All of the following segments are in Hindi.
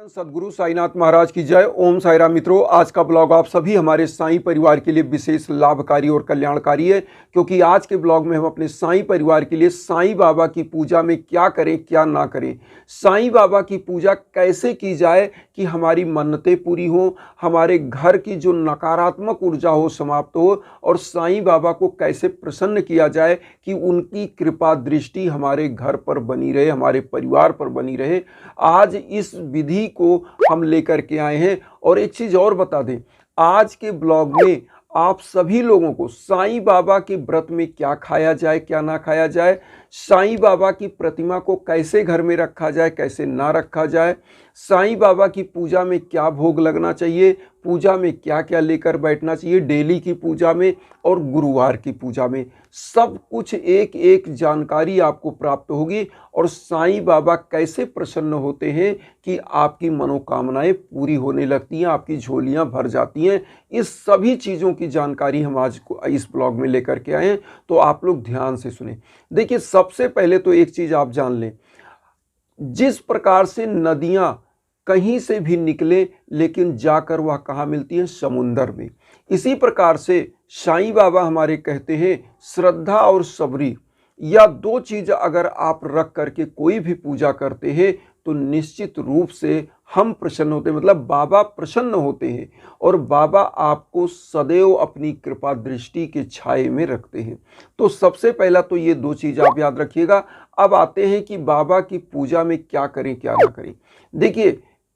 सदगुरु साईनाथ महाराज की जय। ओम साईराम। मित्रों, आज का ब्लॉग आप सभी हमारे साईं परिवार के लिए विशेष लाभकारी और कल्याणकारी है, क्योंकि आज के ब्लॉग में हम अपने साईं परिवार के लिए साईं बाबा की पूजा में क्या करें क्या ना करें, साईं बाबा की पूजा कैसे की जाए कि हमारी मन्नतें पूरी हों, हमारे घर की जो नकारात्मक ऊर्जा हो समाप्त हो, और साईं बाबा को कैसे प्रसन्न किया जाए कि उनकी कृपा दृष्टि हमारे घर पर बनी रहे, हमारे परिवार पर बनी रहे। आज इस विधि को हम लेकर के आए हैं। और एक चीज और बता दें, आज के ब्लॉग में आप सभी लोगों को साईं बाबा के व्रत में क्या खाया जाए क्या ना खाया जाए, साईं बाबा की प्रतिमा को कैसे घर में रखा जाए कैसे ना रखा जाए, साईं बाबा की पूजा में क्या भोग लगना चाहिए, पूजा में क्या क्या लेकर बैठना चाहिए, डेली की पूजा में और गुरुवार की पूजा में, सब कुछ एक एक जानकारी आपको प्राप्त होगी। और साईं बाबा कैसे प्रसन्न होते हैं कि आपकी मनोकामनाएं पूरी होने लगती हैं, आपकी झोलियां भर जाती हैं। इस सभी चीज़ों की जानकारी हम आज इस ब्लॉग में लेकर के आए हैं, तो आप लोग ध्यान से सुने। देखिए, सबसे पहले तो एक चीज़ आप जान लें, जिस प्रकार से नदियां कहीं से भी निकले लेकिन जाकर वह कहाँ मिलती है, समुंदर में, इसी प्रकार से साईं बाबा हमारे कहते हैं श्रद्धा और सबरी, या दो चीज अगर आप रख करके कोई भी पूजा करते हैं तो निश्चित रूप से हम प्रसन्न होते हैं, मतलब बाबा प्रसन्न होते हैं और बाबा आपको सदैव अपनी कृपा दृष्टि के छाए में रखते हैं। तो सबसे पहला तो ये दो चीज आप याद रखिएगा। अब आते हैं कि बाबा की पूजा में क्या करें क्या ना करें। देखिए,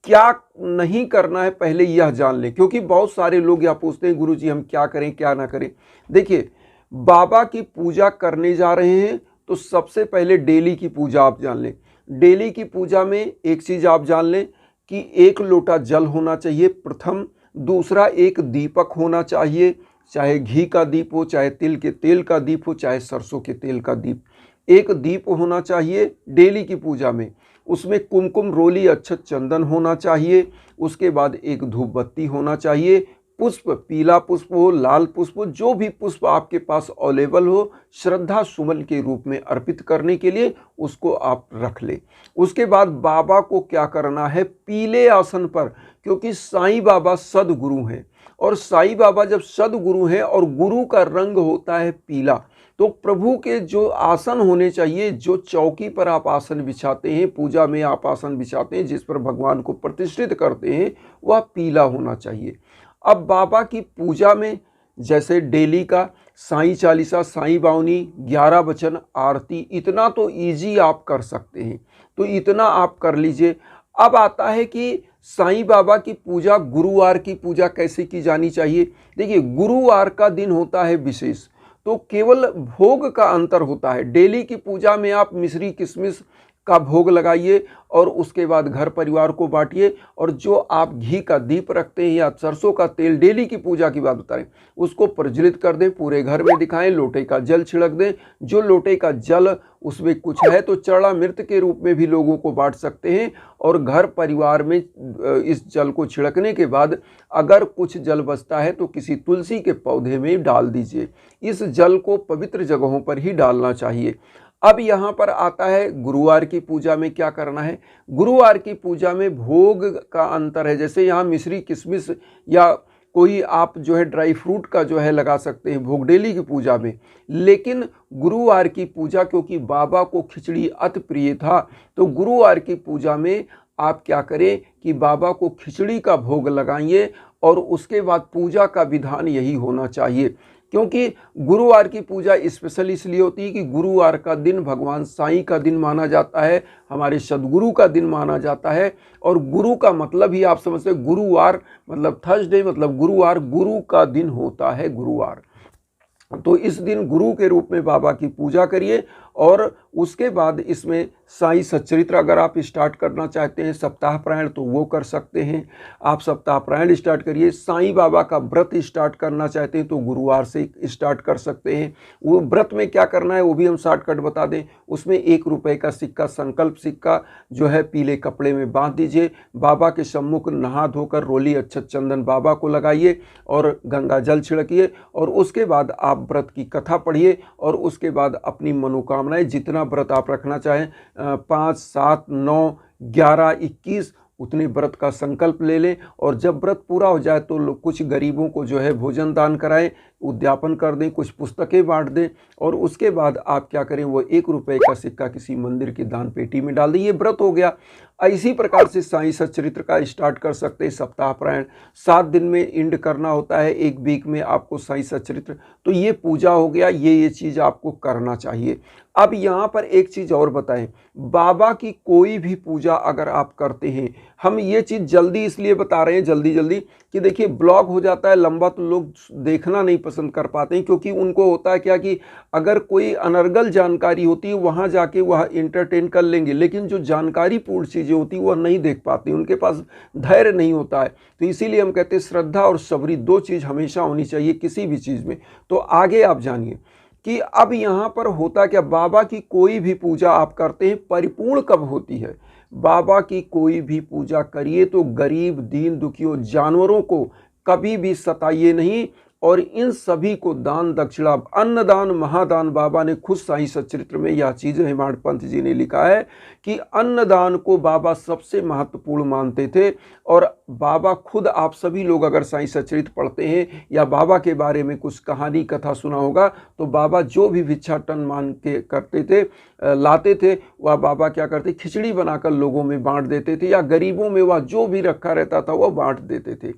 क्या नहीं करना है पहले यह जान लें, क्योंकि बहुत सारे लोग यह पूछते हैं गुरुजी हम क्या करें क्या ना करें। देखिए, बाबा की पूजा करने जा रहे हैं तो सबसे पहले डेली की पूजा आप जान लें। डेली की पूजा में एक चीज आप जान लें कि 1 लोटा जल होना चाहिए प्रथम, दूसरा एक दीपक होना चाहिए, चाहे घी का दीप हो, चाहे तिल के तेल का दीप हो, चाहे सरसों के तेल का दीप। एक दीप होना चाहिए डेली की पूजा में, उसमें कुमकुम रोली अक्षत चंदन होना चाहिए, उसके बाद एक धूप बत्ती होना चाहिए, पुष्प पीला पुष्प हो, लाल पुष्प हो, जो भी पुष्प आपके पास अवेलेबल हो, श्रद्धा सुमन के रूप में अर्पित करने के लिए उसको आप रख ले। उसके बाद बाबा को क्या करना है, पीले आसन पर, क्योंकि साईं बाबा सदगुरु हैं, और साईं बाबा जब सदगुरु हैं और गुरु का रंग होता है पीला, तो प्रभु के जो आसन होने चाहिए, जो चौकी पर आप आसन बिछाते हैं, पूजा में आप आसन बिछाते हैं, जिस पर भगवान को प्रतिष्ठित करते हैं, वह पीला होना चाहिए। अब बाबा की पूजा में जैसे डेली का साईं चालीसा, साईं बावनी, 11 वचन, आरती, इतना तो इजी आप कर सकते हैं, तो इतना आप कर लीजिए। अब आता है कि साईं बाबा की पूजा, गुरुवार की पूजा कैसे की जानी चाहिए। देखिए, गुरुवार का दिन होता है विशेष, तो केवल भोग का अंतर होता है। डेली की पूजा में आप मिश्री किशमिश का भोग लगाइए और उसके बाद घर परिवार को बांटिए, और जो आप घी का दीप रखते हैं या सरसों का तेल, डेली की पूजा की बात बता रहे हैं, उसको प्रज्वलित कर दें, पूरे घर में दिखाएं, लोटे का जल छिड़क दें। जो लोटे का जल उसमें कुछ है तो चरणामृत के रूप में भी लोगों को बांट सकते हैं, और घर परिवार में इस जल को छिड़कने के बाद अगर कुछ जल बचता है तो किसी तुलसी के पौधे में डाल दीजिए। इस जल को पवित्र जगहों पर ही डालना चाहिए। अब यहाँ पर आता है गुरुवार की पूजा में क्या करना है। गुरुवार की पूजा में भोग का अंतर है, जैसे यहाँ मिश्री किशमिश या कोई आप जो है ड्राई फ्रूट का जो है लगा सकते हैं भोग डेली की पूजा में, लेकिन गुरुवार की पूजा, क्योंकि बाबा को खिचड़ी अति प्रिय था, तो गुरुवार की पूजा में आप क्या करें कि बाबा को खिचड़ी का भोग लगाइए, और उसके बाद पूजा का विधान यही होना चाहिए। क्योंकि गुरुवार की पूजा स्पेशल इसलिए होती है कि गुरुवार का दिन भगवान साईं का दिन माना जाता है, हमारे सदगुरु का दिन माना जाता है, और गुरु का मतलब ही आप समझते हैं, गुरुवार मतलब थर्सडे, मतलब गुरुवार, गुरु का दिन होता है गुरुवार। तो इस दिन गुरु के रूप में बाबा की पूजा करिए, और उसके बाद इसमें साईं सच्चरित्र अगर आप स्टार्ट करना चाहते हैं, सप्ताह पारायण, तो वो कर सकते हैं। आप सप्ताह पारायण स्टार्ट करिए। साईं बाबा का व्रत स्टार्ट करना चाहते हैं तो गुरुवार से स्टार्ट कर सकते हैं। वो व्रत में क्या करना है वो भी हम शॉर्टकट बता दें। उसमें 1 रुपये का सिक्का, संकल्प सिक्का जो है पीले कपड़े में बांध दीजिए। बाबा के सम्मुख नहा धोकर रोली अक्षत चंदन बाबा को लगाइए और गंगा जल छिड़किए, और उसके बाद आप व्रत की कथा पढ़िए, और उसके बाद अपनी मनोकामनाएं, जितना व्रत आप रखना चाहें, 5, 7, 9, 11, 21, उतने व्रत का संकल्प ले लें और जब व्रत पूरा हो जाए तो कुछ गरीबों को जो है भोजन दान कराएं, उद्यापन कर दें, कुछ पुस्तकें बांट दें और उसके बाद आप क्या करें, वो 1 रुपए का सिक्का किसी मंदिर की दान पेटी में डाल दें। ये व्रत हो गया। इसी प्रकार से साईं सच्चरित्र का स्टार्ट कर सकते हैं। सप्ताह पारायण 7 दिन में एंड करना होता है, 1 वीक में आपको साईं सच्चरित्र, तो ये पूजा हो गया। ये चीज़ आपको करना चाहिए। अब यहाँ पर एक चीज़ और बताएं, बाबा की कोई भी पूजा अगर आप करते हैं, हम ये चीज़ जल्दी इसलिए बता रहे हैं, जल्दी कि देखिए ब्लॉग हो जाता है लंबा तो लोग देखना नहीं पसंद कर पाते हैं, क्योंकि उनको होता है क्या कि अगर कोई अनर्गल जानकारी होती है वहाँ जाके वह एंटरटेन कर लेंगे, लेकिन जो जानकारी पूर्ण चीज़ें होती वह नहीं देख पाते, उनके पास धैर्य नहीं होता है। तो इसीलिए हम कहते हैं श्रद्धा और सबरी 2 चीज़ हमेशा होनी चाहिए किसी भी चीज़ में। तो आगे आप जानिए कि अब यहाँ पर होता क्या, बाबा की कोई भी पूजा आप करते हैं परिपूर्ण कब होती है। बाबा की कोई भी पूजा करिए तो गरीब, दीन दुखियों, जानवरों को कभी भी सताइए नहीं और इन सभी को दान दक्षिणा, अन्नदान महादान, बाबा ने खुद साईं सच्चरित्र में यह चीज़ हेमाड पंत जी ने लिखा है कि अन्नदान को बाबा सबसे महत्वपूर्ण मानते थे। और बाबा खुद, आप सभी लोग अगर साईं सच्चरित्र पढ़ते हैं या बाबा के बारे में कुछ कहानी कथा सुना होगा, तो बाबा जो भी भिक्षाटन मांग के करते थे, लाते थे, वह बाबा क्या करते, खिचड़ी बनाकर लोगों में बांट देते थे या गरीबों में वह जो भी रखा रहता था वह बांट देते थे।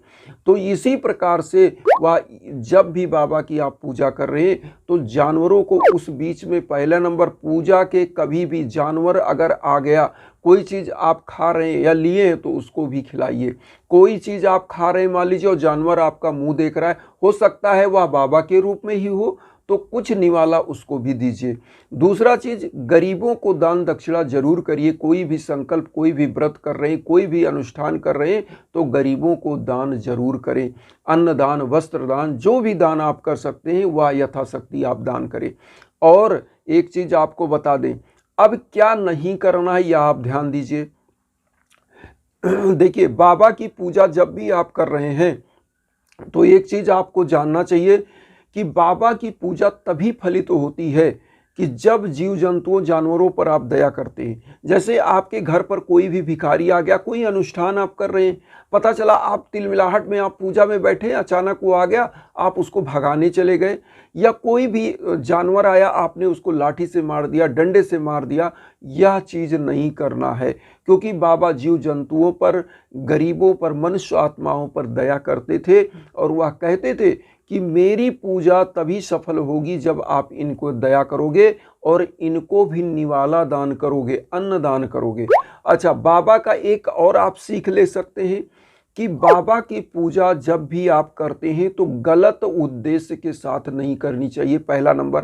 तो इसी प्रकार से वह जब भी बाबा की आप पूजा कर रहे हैं तो जानवरों को उस बीच में, पहला नंबर पूजा के कभी भी जानवर अगर आ गया, कोई चीज़ आप खा रहे हैं या लिए हैं तो उसको भी खिलाइए। कोई चीज़ आप खा रहे हैं मान लीजिए और जानवर आपका मुंह देख रहा है, हो सकता है वह बाबा के रूप में ही हो, तो कुछ निवाला उसको भी दीजिए। दूसरा चीज़, गरीबों को दान दक्षिणा जरूर करिए। कोई भी संकल्प, कोई भी व्रत कर रहे हैं, कोई भी अनुष्ठान कर रहे हैं तो गरीबों को दान जरूर करें। अन्नदान, वस्त्र दान, जो भी दान आप कर सकते हैं वह यथाशक्ति आप दान करें। और एक चीज़ आपको बता दें, अब क्या नहीं करना है यह आप ध्यान दीजिए। देखिए, बाबा की पूजा जब भी आप कर रहे हैं तो एक चीज़ आपको जानना चाहिए कि बाबा की पूजा तभी फलित होती है कि जब जीव जंतुओं, जानवरों पर आप दया करते हैं। जैसे आपके घर पर कोई भी भिखारी आ गया, कोई अनुष्ठान आप कर रहे हैं, पता चला आप तिलमिलाहट में, आप पूजा में बैठे, अचानक वो आ गया, आप उसको भगाने चले गए, या कोई भी जानवर आया, आपने उसको लाठी से मार दिया, डंडे से मार दिया, यह चीज़ नहीं करना है। क्योंकि बाबा जीव जंतुओं पर, गरीबों पर, मनुष्य आत्माओं पर दया करते थे और वह कहते थे कि मेरी पूजा तभी सफल होगी जब आप इनको दया करोगे और इनको भी निवाला दान करोगे, अन्न दान करोगे। अच्छा, बाबा का एक और आप सीख ले सकते हैं कि बाबा की पूजा जब भी आप करते हैं तो गलत उद्देश्य के साथ नहीं करनी चाहिए, पहला नंबर।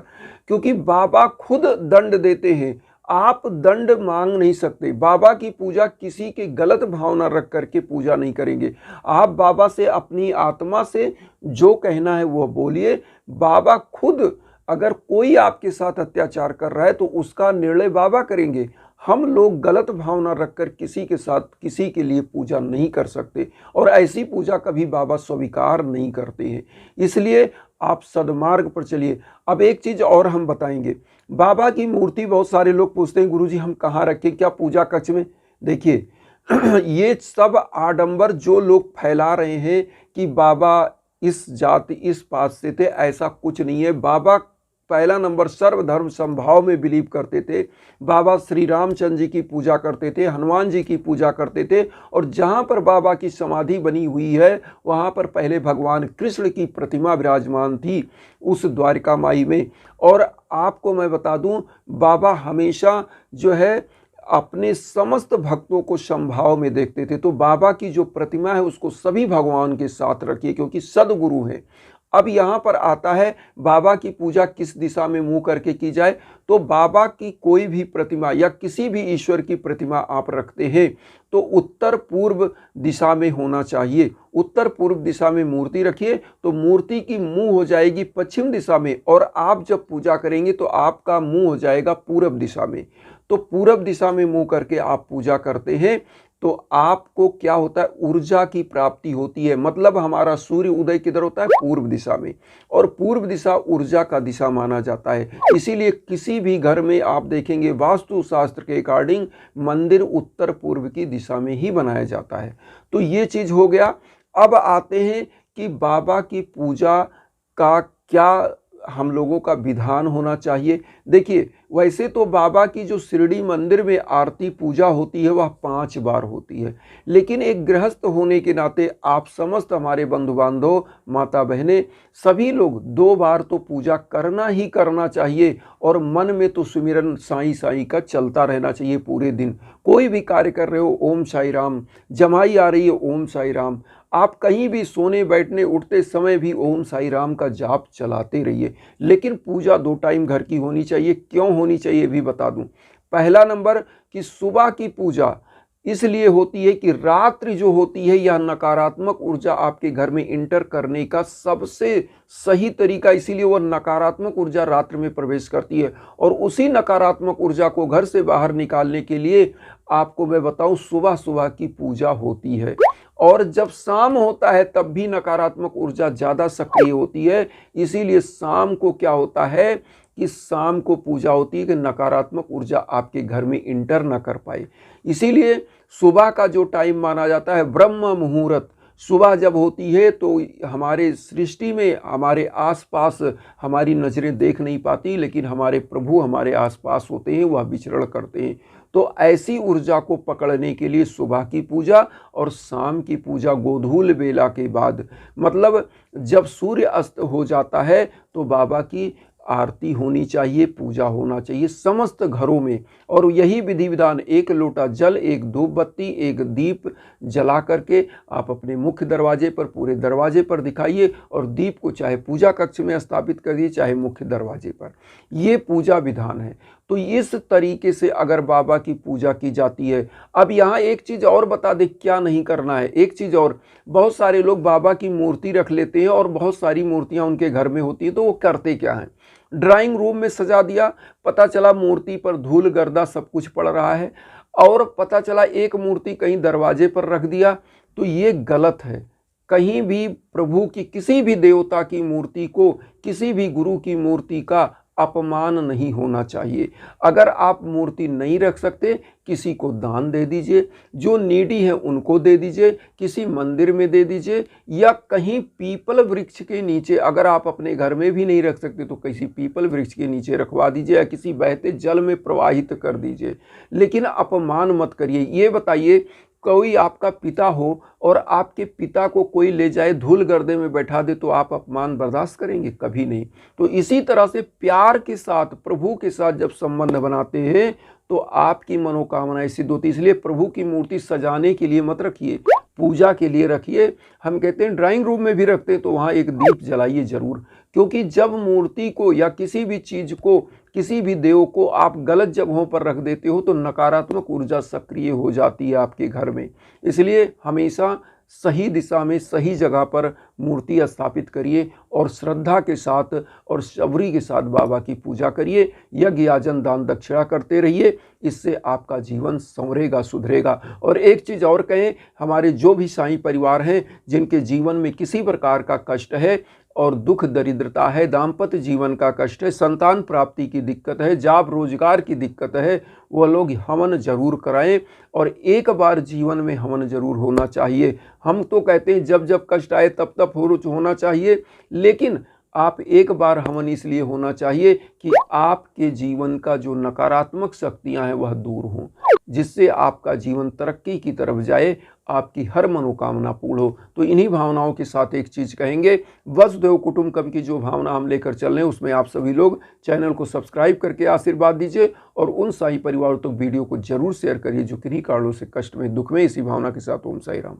क्योंकि बाबा खुद दंड देते हैं, आप दंड मांग नहीं सकते। बाबा की पूजा किसी के गलत भावना रख करके पूजा नहीं करेंगे। आप बाबा से अपनी आत्मा से जो कहना है वो बोलिए। बाबा खुद, अगर कोई आपके साथ अत्याचार कर रहा है तो उसका निर्णय बाबा करेंगे। हम लोग गलत भावना रखकर किसी के साथ, किसी के लिए पूजा नहीं कर सकते और ऐसी पूजा कभी बाबा स्वीकार नहीं करते हैं। इसलिए आप सद्मार्ग पर चलिए। अब एक चीज़ और हम बताएंगे, बाबा की मूर्ति बहुत सारे लोग पूछते हैं गुरुजी हम कहाँ रखें, क्या पूजा कक्ष में? देखिए, ये सब आडंबर जो लोग फैला रहे हैं कि बाबा इस जाति, इस पात से थे, ऐसा कुछ नहीं है। बाबा पहला नंबर सर्वधर्म संभाव में बिलीव करते थे। बाबा श्री रामचंद्र जी की पूजा करते थे, हनुमान जी की पूजा करते थे, और जहाँ पर बाबा की समाधि बनी हुई है वहाँ पर पहले भगवान कृष्ण की प्रतिमा विराजमान थी उस द्वारिका माई में। और आपको मैं बता दूं, बाबा हमेशा जो है अपने समस्त भक्तों को समभाव में देखते थे। तो बाबा की जो प्रतिमा है उसको सभी भगवान के साथ रखिए, क्योंकि सदगुरु हैं। अब यहाँ पर आता है बाबा की पूजा किस दिशा में मुंह करके की जाए। तो बाबा की कोई भी प्रतिमा या किसी भी ईश्वर की प्रतिमा आप रखते हैं तो उत्तर पूर्व दिशा में होना चाहिए। उत्तर पूर्व दिशा में मूर्ति रखिए तो मूर्ति की मुंह हो जाएगी पश्चिम दिशा में, और आप जब पूजा करेंगे तो आपका मुंह हो जाएगा पूर्व दिशा में। तो पूर्व दिशा में मुंह करके आप पूजा करते हैं तो आपको क्या होता है, ऊर्जा की प्राप्ति होती है। मतलब हमारा सूर्य उदय किधर होता है, पूर्व दिशा में, और पूर्व दिशा ऊर्जा का दिशा माना जाता है। इसीलिए किसी भी घर में आप देखेंगे वास्तु शास्त्र के अकॉर्डिंग मंदिर उत्तर पूर्व की दिशा में ही बनाया जाता है। तो ये चीज हो गया। अब आते हैं कि बाबा की पूजा का क्या हम लोगों का विधान होना चाहिए। देखिए, वैसे तो बाबा की जो शिरडी मंदिर में आरती पूजा होती है वह 5 बार होती है, लेकिन एक गृहस्थ होने के नाते आप समस्त हमारे बंधु बांधव, माता बहनें, सभी लोग 2 बार तो पूजा करना ही करना चाहिए। और मन में तो सुमिरन साईं साईं का चलता रहना चाहिए पूरे दिन। कोई भी कार्य कर रहे हो, ओम साई राम, जमाई आ रही है, ओम साई राम, आप कहीं भी सोने बैठने उठते समय भी ओम साई राम का जाप चलाते रहिए। लेकिन पूजा 2 टाइम घर की होनी चाहिए। क्यों होनी चाहिए भी बता दूं। पहला नंबर कि सुबह की पूजा इसलिए होती है कि रात्रि जो होती है यह नकारात्मक ऊर्जा आपके घर में इंटर करने का सबसे सही तरीका, इसीलिए वह नकारात्मक ऊर्जा रात्रि में प्रवेश करती है। और उसी नकारात्मक ऊर्जा को घर से बाहर निकालने के लिए आपको मैं बताऊं, सुबह सुबह की पूजा होती है। और जब शाम होता है तब भी नकारात्मक ऊर्जा ज़्यादा सक्रिय होती है। इसीलिए शाम को क्या होता है कि शाम को पूजा होती है कि नकारात्मक ऊर्जा आपके घर में इंटर ना कर पाए। इसीलिए सुबह का जो टाइम माना जाता है ब्रह्म मुहूर्त, सुबह जब होती है तो हमारे सृष्टि में हमारे आसपास हमारी नज़रें देख नहीं पाती, लेकिन हमारे प्रभु हमारे आसपास होते हैं, वह विचरण करते हैं। तो ऐसी ऊर्जा को पकड़ने के लिए सुबह की पूजा और शाम की पूजा गोधूल बेला के बाद, मतलब जब सूर्य अस्त हो जाता है तो बाबा की आरती होनी चाहिए, पूजा होना चाहिए समस्त घरों में। और यही विधि विधान, 1 लोटा जल, 1 धूप बत्ती, 1 दीप जला करके आप अपने मुख्य दरवाजे पर, पूरे दरवाजे पर दिखाइए। और दीप को चाहे पूजा कक्ष में स्थापित करिए, चाहे मुख्य दरवाजे पर। ये पूजा विधान है। तो इस तरीके से अगर बाबा की पूजा की जाती है। अब यहाँ एक चीज़ और बता दे क्या नहीं करना है। एक चीज़ और, बहुत सारे लोग बाबा की मूर्ति रख लेते हैं और बहुत सारी मूर्तियाँ उनके घर में होती है, तो वो करते क्या हैं, ड्राइंग रूम में सजा दिया, पता चला मूर्ति पर धूल गर्दा सब कुछ पड़ रहा है, और पता चला एक मूर्ति कहीं दरवाजे पर रख दिया। तो ये गलत है। कहीं भी प्रभु की किसी भी देवता की मूर्ति को, किसी भी गुरु की मूर्ति का अपमान नहीं होना चाहिए। अगर आप मूर्ति नहीं रख सकते, किसी को दान दे दीजिए, जो नीडी है उनको दे दीजिए, किसी मंदिर में दे दीजिए, या कहीं पीपल वृक्ष के नीचे, अगर आप अपने घर में भी नहीं रख सकते तो किसी पीपल वृक्ष के नीचे रखवा दीजिए, या किसी बहते जल में प्रवाहित कर दीजिए। लेकिन अपमान मत करिए। ये बताइए, कोई आपका पिता हो और आपके पिता को कोई ले जाए धूल गर्दे में बैठा दे, तो आप अपमान बर्दाश्त करेंगे? कभी नहीं। तो इसी तरह से प्यार के साथ, प्रभु के साथ जब संबंध बनाते हैं तो आपकी मनोकामनाएं सिद्ध होती। इसलिए प्रभु की मूर्ति सजाने के लिए मत रखिए, पूजा के लिए रखिए। हम कहते हैं ड्राइंग रूम में भी रखते हैं तो वहाँ एक दीप जलाइए जरूर। क्योंकि जब मूर्ति को या किसी भी चीज को, किसी भी देव को आप गलत जगहों पर रख देते हो तो नकारात्मक ऊर्जा सक्रिय हो जाती है आपके घर में। इसलिए हमेशा सही दिशा में, सही जगह पर मूर्ति स्थापित करिए और श्रद्धा के साथ और शबरी के साथ बाबा की पूजा करिए। यज्ञ याजन दान दक्षिणा करते रहिए। इससे आपका जीवन संवरेगा, सुधरेगा। और एक चीज़ और कहें, हमारे जो भी साईं परिवार हैं जिनके जीवन में किसी प्रकार का कष्ट है और दुख दरिद्रता है, दाम्पत्य जीवन का कष्ट है, संतान प्राप्ति की दिक्कत है, जॉब रोजगार की दिक्कत है, वह लोग हवन जरूर कराएं। और एक बार जीवन में हवन जरूर होना चाहिए। हम तो कहते हैं जब जब कष्ट आए तब तब होना चाहिए, लेकिन आप एक बार हवन इसलिए होना चाहिए कि आपके जीवन का जो नकारात्मक शक्तियां हैं वह दूर हों, जिससे आपका जीवन तरक्की की तरफ जाए, आपकी हर मनोकामना पूर्ण हो। तो इन्हीं भावनाओं के साथ एक चीज़ कहेंगे, वसुधैव कुटुंबकम की जो भावना हम लेकर चल रहे हैं उसमें आप सभी लोग चैनल को सब्सक्राइब करके आशीर्वाद दीजिए और उन साई परिवारों तक वीडियो को जरूर शेयर करिए जो किन्हीं कारणों से कष्ट में, दुख में। इसी भावना के साथ ओम साई राम।